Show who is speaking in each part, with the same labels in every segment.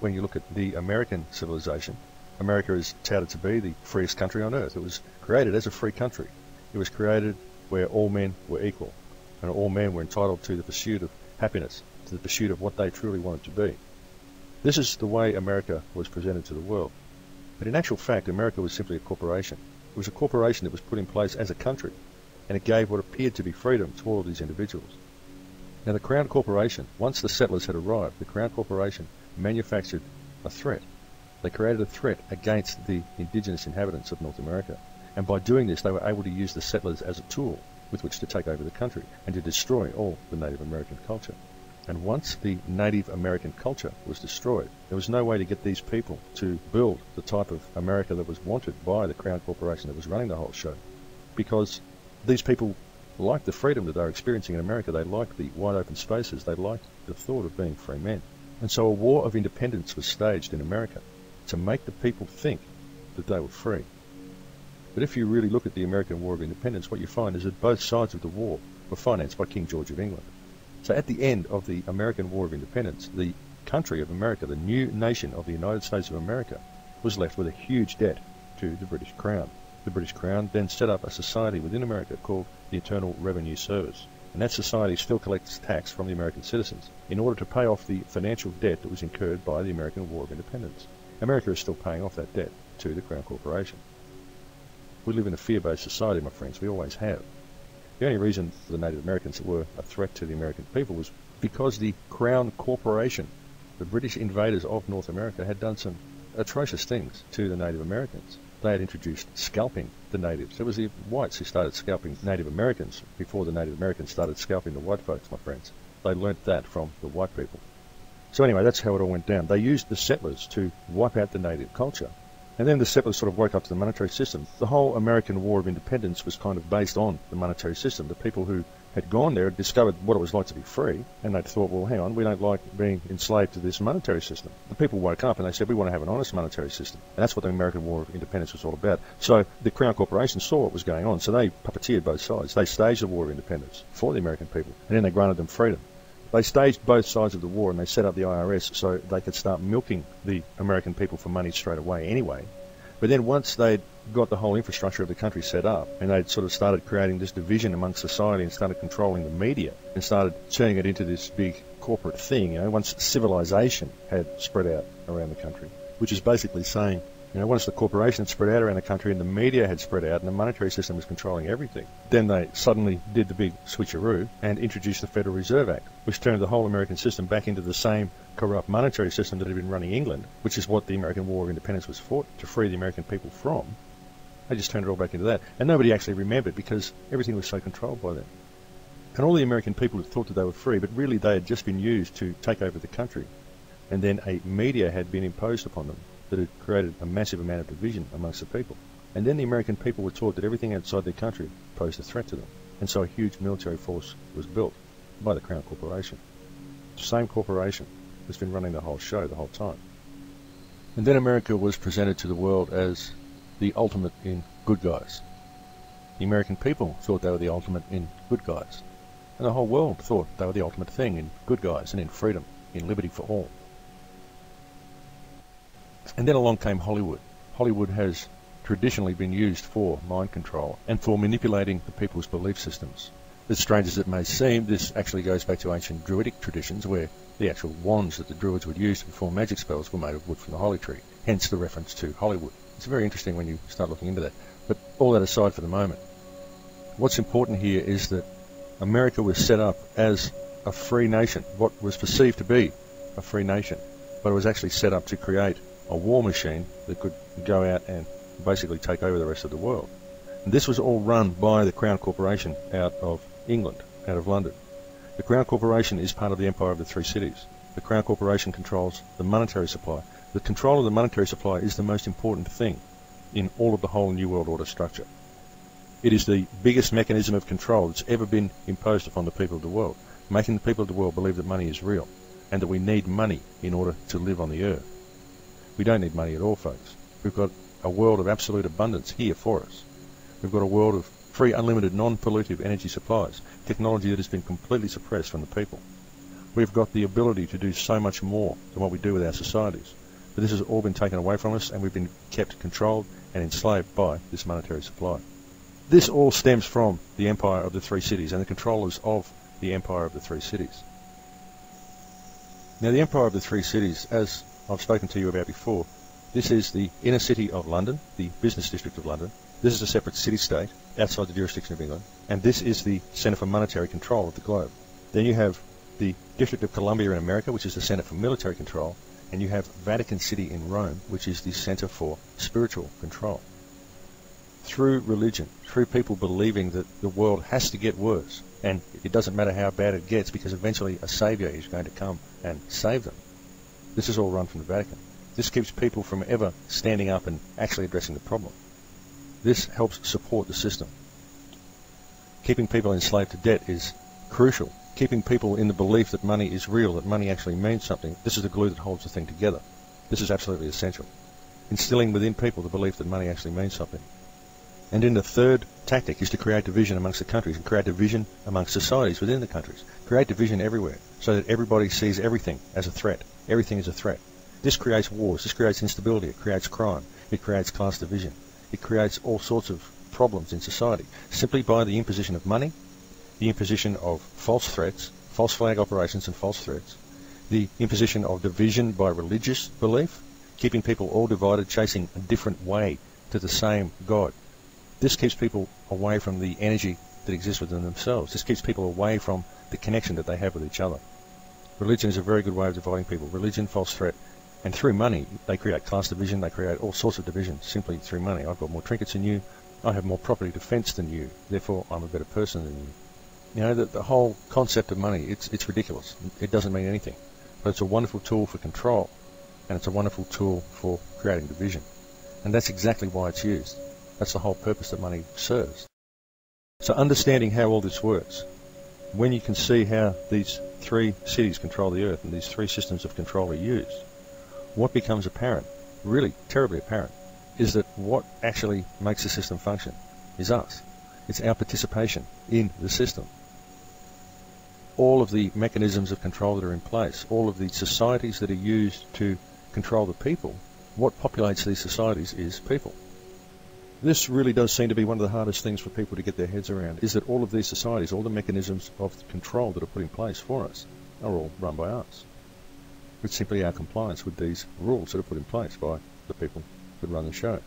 Speaker 1: when you look at the American civilization, America is touted to be the freest country on earth. It was created as a free country. It was created where all men were equal, and all men were entitled to the pursuit of happiness, to the pursuit of what they truly wanted to be. This is the way America was presented to the world. But in actual fact, America was simply a corporation. It was a corporation that was put in place as a country, and it gave what appeared to be freedom to all of these individuals. Now, the Crown Corporation, once the settlers had arrived, the Crown Corporation manufactured a threat. They created a threat against the indigenous inhabitants of North America. And by doing this, they were able to use the settlers as a tool with which to take over the country and to destroy all the Native American culture. And once the Native American culture was destroyed, there was no way to get these people to build the type of America that was wanted by the Crown Corporation that was running the whole show. Because these people liked the freedom that they were experiencing in America. They liked the wide open spaces. They liked the thought of being free men. And so a war of independence was staged in America to make the people think that they were free. But if you really look at the American War of Independence, what you find is that both sides of the war were financed by King George of England. So at the end of the American War of Independence, the country of America, the new nation of the United States of America, was left with a huge debt to the British Crown. The British Crown then set up a society within America called the Internal Revenue Service. And that society still collects tax from the American citizens in order to pay off the financial debt that was incurred by the American War of Independence. America is still paying off that debt to the Crown Corporation. We live in a fear-based society, my friends. We always have. The only reason the Native Americans were a threat to the American people was because the Crown Corporation, the British invaders of North America, had done some atrocious things to the Native Americans. They had introduced scalping the natives. It was the whites who started scalping Native Americans before the Native Americans started scalping the white folks, my friends. They learnt that from the white people. So anyway, that's how it all went down. They used the settlers to wipe out the native culture. And then the settlers sort of woke up to the monetary system. The whole American War of Independence was kind of based on the monetary system. The people who had gone there had discovered what it was like to be free, and they'd thought, well, hang on, we don't like being enslaved to this monetary system. The people woke up and they said, we want to have an honest monetary system. And that's what the American War of Independence was all about. So the Crown Corporation saw what was going on, so they puppeteered both sides. They staged the War of Independence for the American people, and then they granted them freedom. They staged both sides of the war, and they set up the IRS so they could start milking the American people for money straight away anyway. But then once they'd got the whole infrastructure of the country set up, and they'd sort of started creating this division amongst society and started controlling the media and started turning it into this big corporate thing, once civilization had spread out around the country, which is basically saying, once the corporation had spread out around the country and the media had spread out and the monetary system was controlling everything, then they suddenly did the big switcheroo and introduced the Federal Reserve Act, which turned the whole American system back into the same corrupt monetary system that had been running England, which is what the American War of Independence was fought to free the American people from. They just turned it all back into that. And nobody actually remembered because everything was so controlled by them. And all the American people had thought that they were free, but really they had just been used to take over the country. And then a media had been imposed upon them that had created a massive amount of division amongst the people. And then the American people were taught that everything outside their country posed a threat to them. And so a huge military force was built by the Crown Corporation. The same corporation that's been running the whole show the whole time. And then America was presented to the world as the ultimate in good guys. The American people thought they were the ultimate in good guys. And the whole world thought they were the ultimate thing in good guys and in freedom, in liberty for all. And then along came Hollywood. Hollywood has traditionally been used for mind control and for manipulating the people's belief systems. As strange as it may seem, this actually goes back to ancient druidic traditions where the actual wands that the druids would use to perform magic spells were made of wood from the holly tree, hence the reference to Hollywood. It's very interesting when you start looking into that. But all that aside for the moment, what's important here is that America was set up as a free nation, what was perceived to be a free nation, but it was actually set up to create a war machine that could go out and basically take over the rest of the world. And this was all run by the Crown Corporation out of England, out of London. The Crown Corporation is part of the Empire of the Three Cities. The Crown Corporation controls the monetary supply. The control of the monetary supply is the most important thing in all of the whole New World Order structure. It is the biggest mechanism of control that's ever been imposed upon the people of the world, making the people of the world believe that money is real and that we need money in order to live on the earth. We don't need money at all, folks. We've got a world of absolute abundance here for us. We've got a world of free, unlimited, non-pollutive energy supplies, technology that has been completely suppressed from the people. We've got the ability to do so much more than what we do with our societies. But this has all been taken away from us, and we've been kept controlled and enslaved by this monetary supply. This all stems from the empire of the three cities and the controllers of the empire of the three cities. Now, the empire of the three cities, as I've spoken to you about before, this is the inner city of London, the business district of London. This is a separate city-state outside the jurisdiction of England, and this is the centre for monetary control of the globe. Then you have the District of Columbia in America, which is the centre for military control, and you have Vatican City in Rome, which is the centre for spiritual control. Through religion, through people believing that the world has to get worse, and it doesn't matter how bad it gets because eventually a saviour is going to come and save them. This is all run from the Vatican. This keeps people from ever standing up and actually addressing the problem. This helps support the system. Keeping people enslaved to debt is crucial. Keeping people in the belief that money is real, that money actually means something. This is the glue that holds the thing together. This is absolutely essential. Instilling within people the belief that money actually means something. And then the third tactic is to create division amongst the countries and create division amongst societies within the countries. Create division everywhere so that everybody sees everything as a threat. Everything is a threat. This creates wars, this creates instability, it creates crime, it creates class division. It creates all sorts of problems in society simply by the imposition of money, the imposition of false threats, false flag operations and false threats, the imposition of division by religious belief, keeping people all divided, chasing a different way to the same God. This keeps people away from the energy that exists within themselves. This keeps people away from the connection that they have with each other. Religion is a very good way of dividing people. Religion, false threat, and through money, they create class division, they create all sorts of division simply through money. I've got more trinkets than you, I have more property defence than you, therefore I'm a better person than you. You know, the whole concept of money, it's ridiculous. It doesn't mean anything. But it's a wonderful tool for control, and it's a wonderful tool for creating division. And that's exactly why it's used. That's the whole purpose that money serves. So understanding how all this works, when you can see how these three cities control the earth and these three systems of control are used, what becomes apparent, really terribly apparent, is that what actually makes the system function is us. It's our participation in the system. All of the mechanisms of control that are in place, all of the societies that are used to control the people, what populates these societies is people. This really does seem to be one of the hardest things for people to get their heads around, is that all of these societies, all the mechanisms of control that are put in place for us, are all run by us. It's simply our compliance with these rules that are put in place by the people that run the show.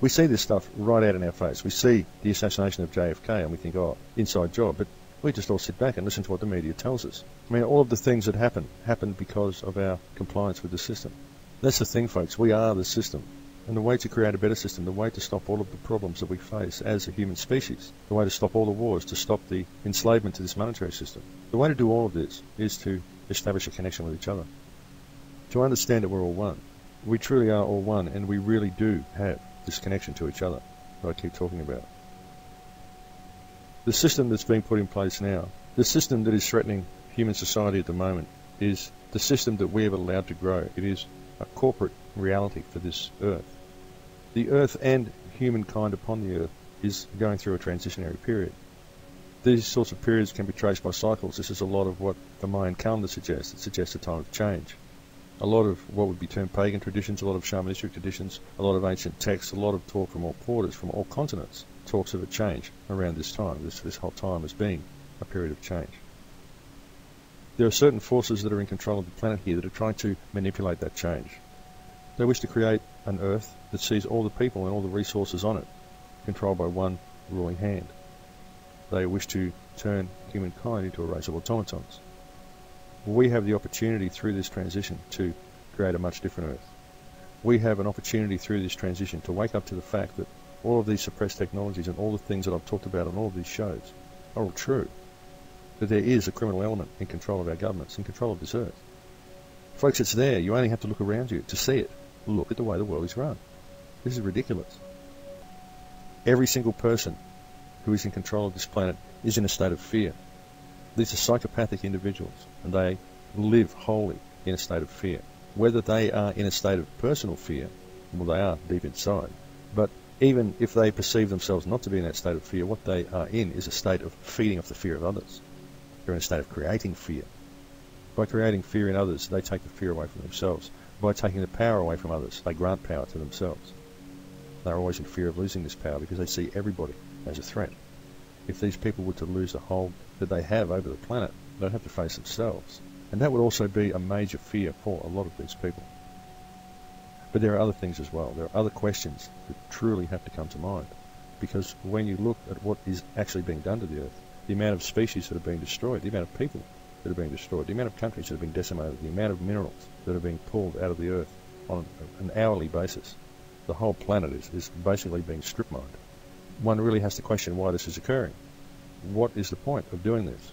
Speaker 1: We see this stuff right out in our face. We see the assassination of JFK and we think, oh, inside job, but we just all sit back and listen to what the media tells us. I mean, all of the things that happen because of our compliance with the system. That's the thing, folks. We are the system. And the way to create a better system, the way to stop all of the problems that we face as a human species, the way to stop all the wars, to stop the enslavement to this monetary system, the way to do all of this is to establish a connection with each other. To understand that we're all one. We truly are all one, and we really do have this connection to each other that I keep talking about. The system that's being put in place now, the system that is threatening human society at the moment, is the system that we have allowed to grow. It is a corporate reality for this earth. The earth and humankind upon the earth is going through a transitionary period. These sorts of periods can be traced by cycles. This is a lot of what the Mayan calendar suggests. It suggests a time of change. A lot of what would be termed pagan traditions, a lot of shamanistic traditions, a lot of ancient texts, a lot of talk from all quarters, from all continents, talks of a change around this time, this whole time as being a period of change. There are certain forces that are in control of the planet here that are trying to manipulate that change. They wish to create an earth that sees all the people and all the resources on it controlled by one ruling hand. They wish to turn humankind into a race of automatons. We have the opportunity through this transition to create a much different earth. We have an opportunity through this transition to wake up to the fact that all of these suppressed technologies and all the things that I've talked about on all of these shows are all true. That there is a criminal element in control of our governments, in control of this earth. Folks, it's there. You only have to look around you to see it. Look at the way the world is run. This is ridiculous. Every single person who is in control of this planet is in a state of fear. These are psychopathic individuals, and they live wholly in a state of fear. Whether they are in a state of personal fear, well, they are deep inside. But even if they perceive themselves not to be in that state of fear, what they are in is a state of feeding off the fear of others. They're in a state of creating fear. By creating fear in others, they take the fear away from themselves. By taking the power away from others, they grant power to themselves. They're always in fear of losing this power because they see everybody as a threat. If these people were to lose the hold that they have over the planet, they'd have to face themselves. And that would also be a major fear for a lot of these people. But there are other things as well. There are other questions that truly have to come to mind. Because when you look at what is actually being done to the Earth, the amount of species that are being destroyed, the amount of people that are being destroyed, the amount of countries that are being decimated, the amount of minerals that are being pulled out of the Earth on an hourly basis, the whole planet is basically being strip mined. One really has to question why this is occurring. What is the point of doing this?